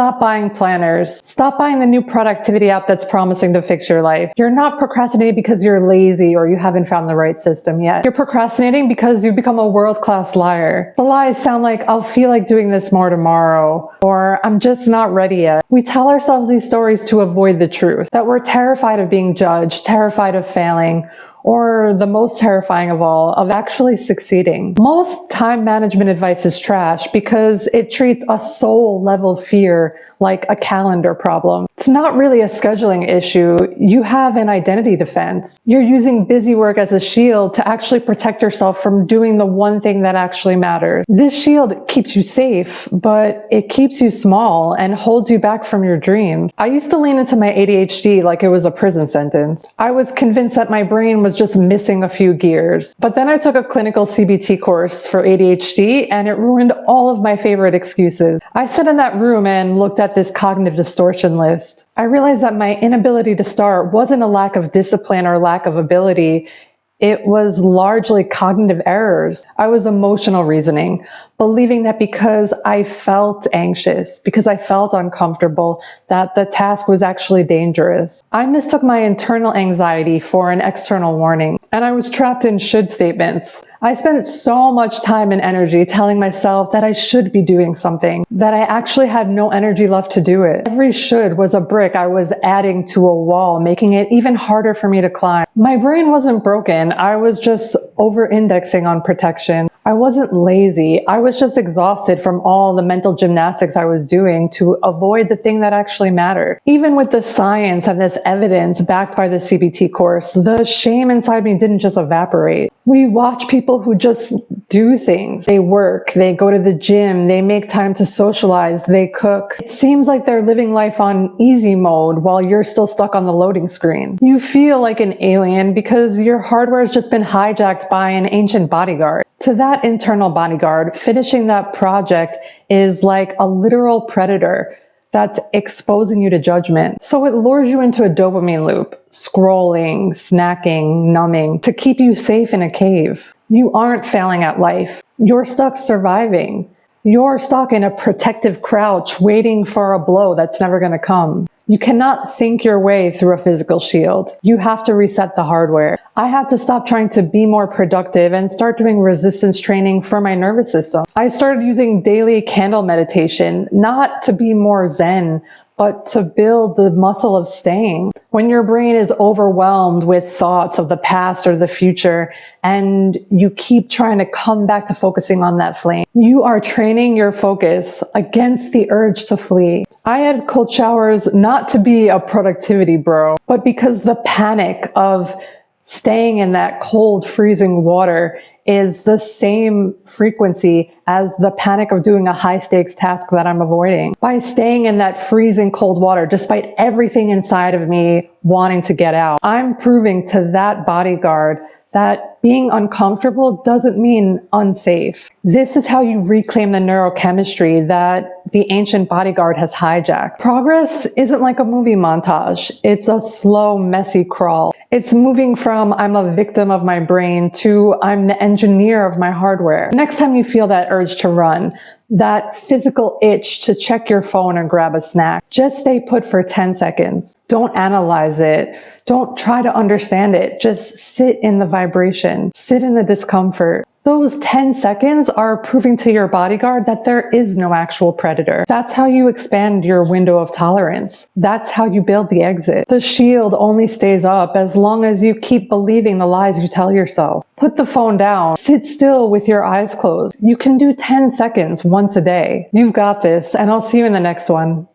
Stop buying planners. Stop buying the new productivity app that's promising to fix your life. You're not procrastinating because you're lazy or you haven't found the right system yet. You're procrastinating because you've become a world-class liar. The lies sound like, I'll feel like doing this more tomorrow, or I'm just not ready yet. We tell ourselves these stories to avoid the truth, that we're terrified of being judged, terrified of failing, or the most terrifying of all, of actually succeeding. Most time management advice is trash because it treats a soul level fear like a calendar problem. It's not really a scheduling issue. You have an identity defense. You're using busy work as a shield to actually protect yourself from doing the one thing that actually matters. This shield keeps you safe, but it keeps you small and holds you back from your dreams. I used to lean into my ADHD like it was a prison sentence. I was convinced that my brain was just missing a few gears. But then I took a clinical CBT course for ADHD and it ruined all of my favorite excuses. I sat in that room and looked at this cognitive distortion list. I realized that my inability to start wasn't a lack of discipline or lack of ability. It was largely cognitive errors. I was emotional reasoning, believing that because I felt anxious, because I felt uncomfortable, that the task was actually dangerous. I mistook my internal anxiety for an external warning, and I was trapped in should statements. I spent so much time and energy telling myself that I should be doing something, that I actually had no energy left to do it. Every should was a brick I was adding to a wall, making it even harder for me to climb. My brain wasn't broken. I was just over-indexing on protection. I wasn't lazy. I was just exhausted from all the mental gymnastics I was doing to avoid the thing that actually mattered. Even with the science and this evidence backed by the CBT course, the shame inside me didn't just evaporate. We watch people who just do things. They work, they go to the gym, they make time to socialize, they cook. It seems like they're living life on easy mode while you're still stuck on the loading screen. You feel like an alien because your hardware has just been hijacked by an ancient bodyguard. To that internal bodyguard, finishing that project is like a literal predator that's exposing you to judgment. So it lures you into a dopamine loop, scrolling, snacking, numbing, to keep you safe in a cave. You aren't failing at life. You're stuck surviving. You're stuck in a protective crouch waiting for a blow that's never gonna come. You cannot think your way through a physical shield. You have to reset the hardware. I had to stop trying to be more productive and start doing resistance training for my nervous system. I started using daily candle meditation, not to be more zen, but to build the muscle of staying. When your brain is overwhelmed with thoughts of the past or the future, and you keep trying to come back to focusing on that flame, you are training your focus against the urge to flee. I had cold showers not to be a productivity bro, but because the panic of staying in that cold, freezing water is the same frequency as the panic of doing a high-stakes task that I'm avoiding. By staying in that freezing cold water, despite everything inside of me wanting to get out, I'm proving to that bodyguard that being uncomfortable doesn't mean unsafe. This is how you reclaim the neurochemistry that the ancient bodyguard has hijacked. Progress isn't like a movie montage. It's a slow, messy crawl. It's moving from I'm a victim of my brain to I'm the engineer of my hardware. Next time you feel that urge to run, that physical itch to check your phone and grab a snack, just stay put for 10 seconds. Don't analyze it. Don't try to understand it. Just sit in the vibration. Sit in the discomfort. Those 10 seconds are proving to your bodyguard that there is no actual predator. That's how you expand your window of tolerance. That's how you build the exit. The shield only stays up as long as you keep believing the lies you tell yourself. Put the phone down. Sit still with your eyes closed. You can do 10 seconds once a day. You've got this, and I'll see you in the next one.